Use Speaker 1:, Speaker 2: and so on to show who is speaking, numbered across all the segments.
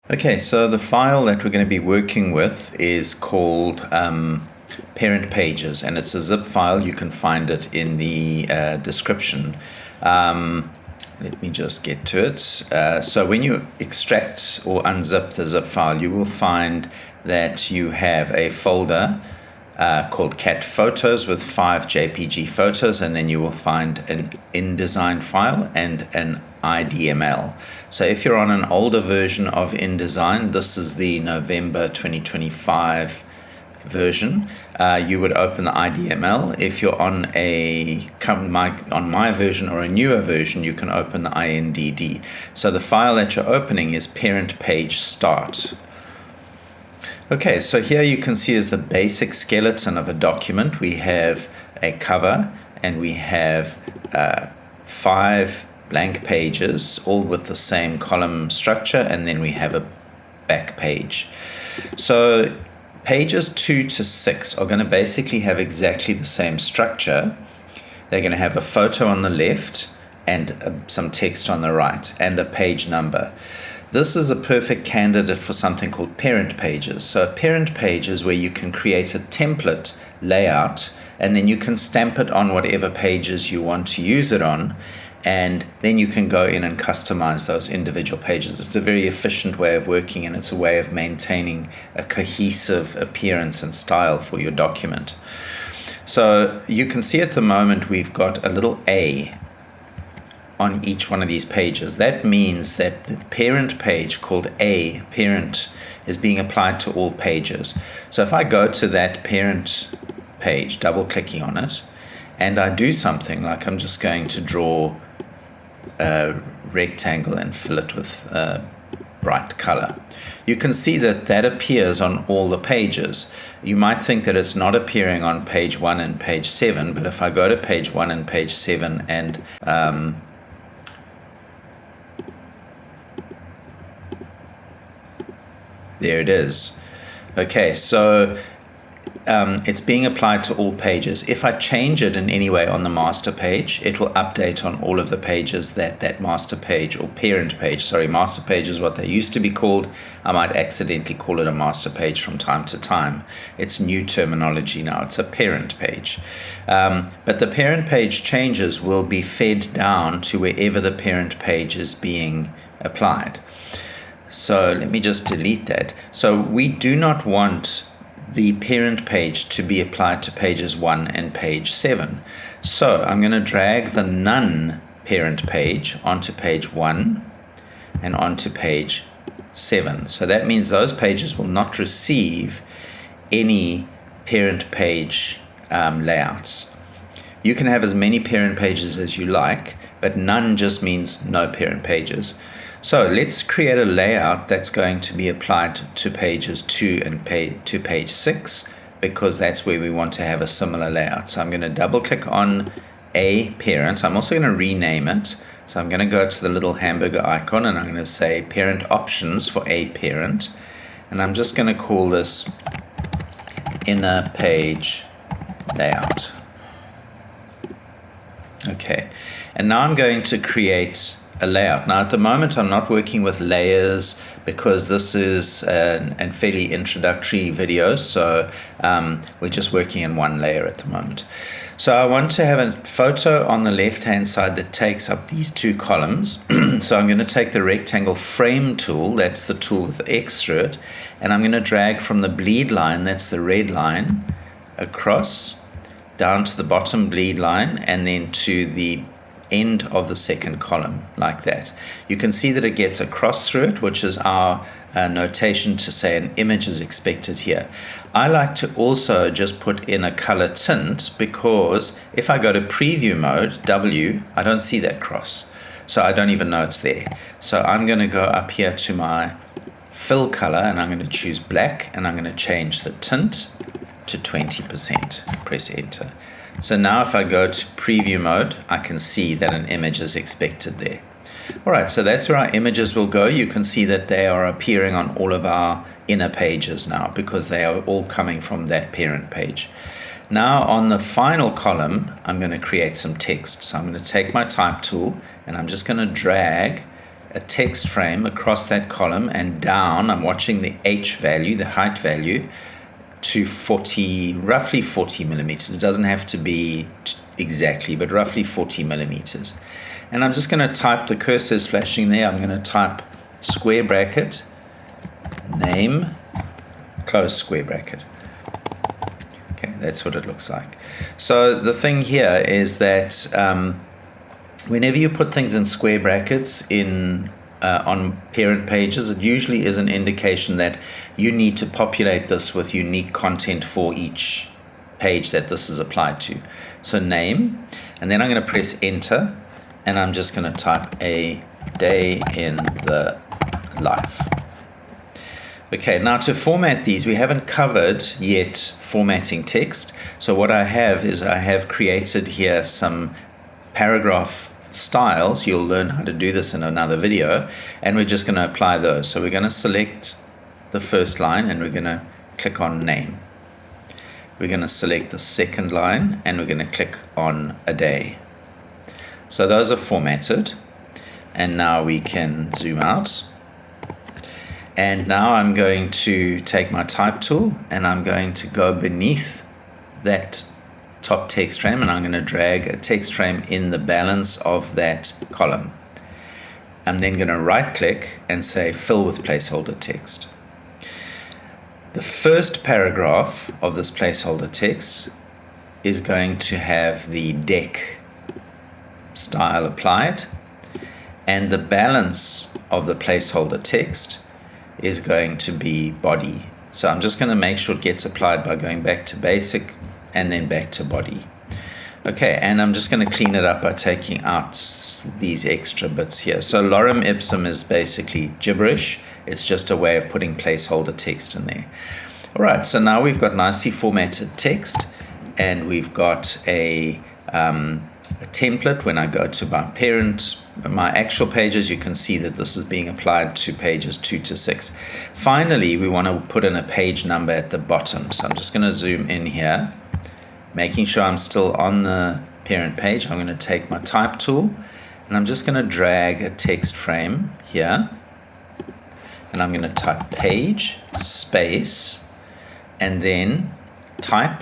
Speaker 1: Okay, so the file that we're going to be working with is called parent pages, and it's a zip file. You can find it in the description. Let me just get to it. So when you extract or unzip the zip file, you will find that you have a folder called cat photos with 5 JPG photos, and then you will find an InDesign file and an IDML. So if you're on an older version of InDesign, this is the November 2025 version, you would open the IDML. If you're on my version or a newer version, you can open the INDD. So the file that you're opening is parent page start. Okay, so here you can see is the basic skeleton of a document. We have a cover and we have 5 blank pages, all with the same column structure, and then we have a back page. So pages 2 to 6 are going to basically have exactly the same structure. They're going to have a photo on the left and some text on the right and a page number. This is a perfect candidate for something called parent pages. So a parent page is where you can create a template layout, and then you can stamp it on whatever pages you want to use it on, and then you can go in and customize those individual pages. It's a very efficient way of working, and it's a way of maintaining a cohesive appearance and style for your document. So you can see at the moment we've got a little A on each one of these pages. That means that the parent page called A parent is being applied to all pages. So if I go to that parent page, double clicking on it, and I do something like I'm just going to draw a rectangle and fill it with a bright color, you can see that that appears on all the pages. You might think that it's not appearing on page 1 and page 7, but if I go to page 1 and page 7 and there it is. Okay, so it's being applied to all pages. If I change it in any way on the master page, it will update on all of the pages that master page or parent page, sorry, master page is what they used to be called. I might accidentally call it a master page from time to time. It's new terminology now. It's a parent page. But the parent page changes will be fed down to wherever the parent page is being applied. So let me just delete that. So we do not want the parent page to be applied to pages 1 and page 7. So I'm going to drag the none parent page onto page 1 and onto page 7. So that means those pages will not receive any parent page layouts. You can have as many parent pages as you like, but none just means no parent pages. So let's create a layout that's going to be applied to pages 2 and to page 6, because that's where we want to have a similar layout. So I'm going to double click on a parent. I'm also going to rename it. So I'm going to go to the little hamburger icon and I'm going to say parent options for a parent. And I'm just going to call this inner page layout. Okay, and now I'm going to create a layout. Now at the moment I'm not working with layers because this is a fairly introductory video, so we're just working in one layer at the moment. So I want to have a photo on the left hand side that takes up these 2 columns. So I'm going to take the rectangle frame tool, that's the tool with the X through it, and I'm going to drag from the bleed line, that's the red line, across down to the bottom bleed line and then to the end of the second column, like that. You can see that it gets a cross through it, which is our notation to say an image is expected here. I like to also just put in a color tint, because if I go to preview mode, W, I don't see that cross. So I don't even know it's there. So I'm going to go up here to my fill color and I'm going to choose black and I'm going to change the tint to 20%. Press enter. So now if I go to preview mode, I can see that an image is expected there. All right, so that's where our images will go. You can see that they are appearing on all of our inner pages now because they are all coming from that parent page. Now on the final column, I'm going to create some text. So I'm going to take my type tool and I'm just going to drag a text frame across that column and down. I'm watching the H value, the height value, to roughly 40 millimeters. It doesn't have to be exactly, but roughly 40 millimeters. And I'm just going to type, the cursor is flashing there, I'm going to type square bracket, name, close square bracket. Okay, that's what it looks like. So the thing here is that whenever you put things in square brackets on parent pages, it usually is an indication that you need to populate this with unique content for each page that this is applied to. So name, and then I'm going to press enter, and I'm just going to type a day in the life. Okay, now to format these, we haven't covered yet formatting text. So what I have created here some paragraph styles. You'll learn how to do this in another video, and we're just going to apply those. So we're going to select the first line and we're going to click on name. We're going to select the second line and we're going to click on a day. So those are formatted, and now we can zoom out. And now I'm going to take my type tool and I'm going to go beneath that top text frame, and I'm going to drag a text frame in the balance of that column. I'm then going to right click and say fill with placeholder text. The first paragraph of this placeholder text is going to have the deck style applied, and the balance of the placeholder text is going to be body. So I'm just going to make sure it gets applied by going back to basic and then back to body. Okay, and I'm just going to clean it up by taking out these extra bits here. So lorem ipsum is basically gibberish. It's just a way of putting placeholder text in there. All right, so now we've got nicely formatted text, and we've got a template. When I go to my actual pages, you can see that this is being applied to pages 2 to 6. Finally, we want to put in a page number at the bottom. So I'm just going to zoom in here, making sure I'm still on the parent page. I'm going to take my type tool and I'm just going to drag a text frame here, and I'm going to type page space and then type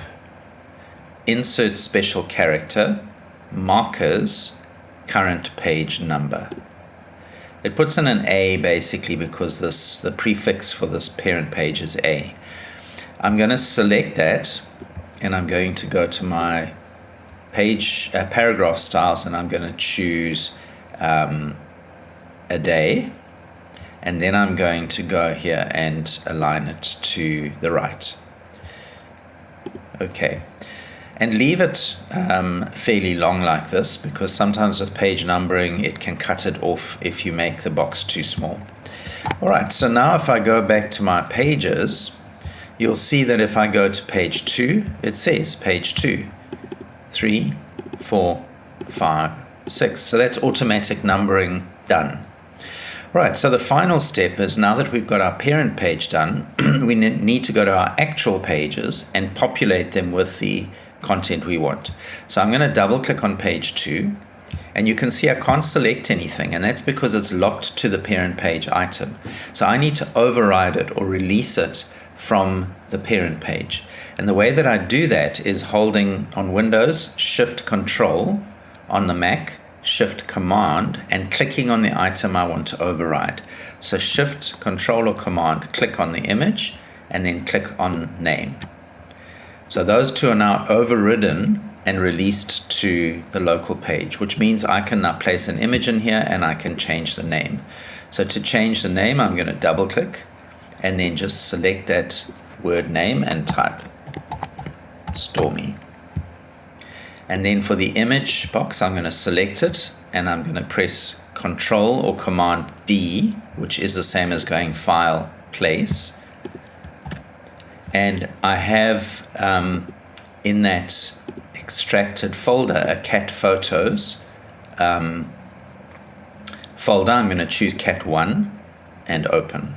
Speaker 1: insert special character markers current page number. It puts in an A basically because the prefix for this parent page is A. I'm going to select that and I'm going to go to my page paragraph styles, and I'm going to choose a day, and then I'm going to go here and align it to the right. Okay. And leave it fairly long like this, because sometimes with page numbering it can cut it off if you make the box too small. All right, so now if I go back to my pages, you'll see that if I go to page 2, it says page 2, 3, 4, 5, 6. So that's automatic numbering done. All right, so the final step is, now that we've got our parent page done, we need to go to our actual pages and populate them with the content we want. So I'm going to double click on page 2, and you can see I can't select anything, and that's because it's locked to the parent page item. So I need to override it or release it from the parent page. And the way that I do that is holding on Windows Shift Control, on the Mac Shift Command, and clicking on the item I want to override. So Shift Control or Command, click on the image and then click on name. So those two are now overridden and released to the local page, which means I can now place an image in here and I can change the name. So to change the name, I'm going to double click and then just select that word name and type Stormy. And then for the image box, I'm going to select it and I'm going to press Control or Command D, which is the same as going File, Place. And I have in that extracted folder a cat photos folder. I'm going to choose cat 1 and open.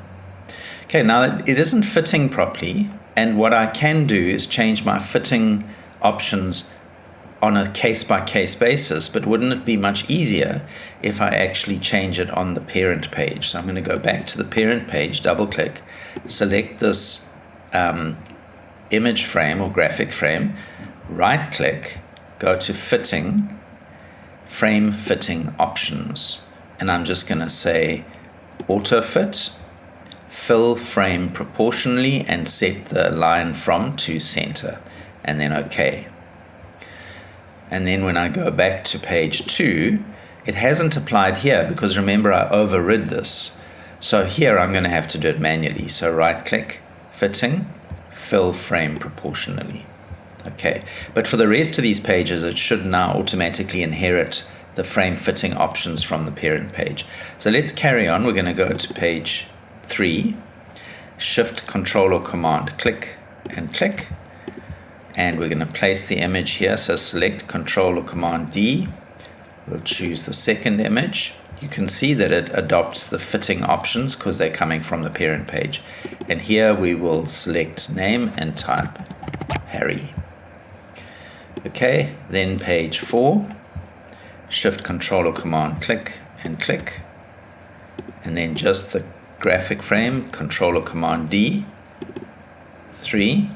Speaker 1: Okay, now it isn't fitting properly, and what I can do is change my fitting options on a case-by-case basis, but wouldn't it be much easier if I actually change it on the parent page? So I'm going to go back to the parent page, double-click, select this image frame or graphic frame, right-click, go to Fitting, Frame Fitting Options, and I'm just going to say Auto Fit, Fill Frame Proportionally, and set the line from to center, and then OK. And then when I go back to page 2, it hasn't applied here because remember I overrid this. So here I'm going to have to do it manually. So right click, Fitting, Fill Frame Proportionally. Okay, but for the rest of these pages it should now automatically inherit the frame fitting options from the parent page. So let's carry on. We're going to go to page 3, Shift, Control or Command, click and click. And we're going to place the image here. So select Control or Command D. We'll choose the second image. You can see that it adopts the fitting options because they're coming from the parent page. And here we will select name and type Harry. Okay, then page 4. Shift, Control or Command, click and click. And then just the graphic frame, Control or Command D. 3.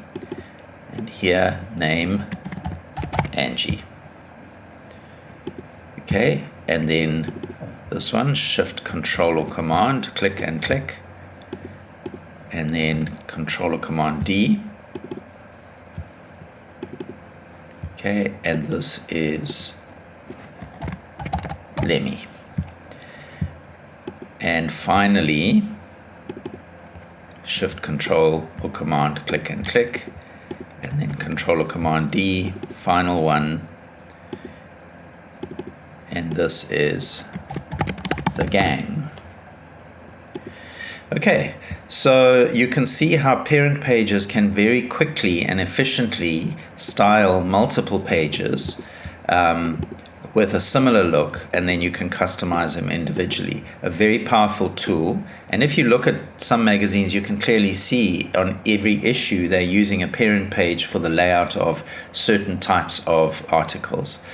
Speaker 1: And here, name Angie. Okay, and then this one, Shift, Control or Command, click and click. And then Control or Command D. Okay, and this is Lemmy. And finally, Shift, Control or Command, click and click. And then Control or Command D, final one. And this is the gang. Okay, so you can see how parent pages can very quickly and efficiently style multiple pages with a similar look, and then you can customize them individually. A very powerful tool. And if you look at some magazines, you can clearly see on every issue they're using a parent page for the layout of certain types of articles.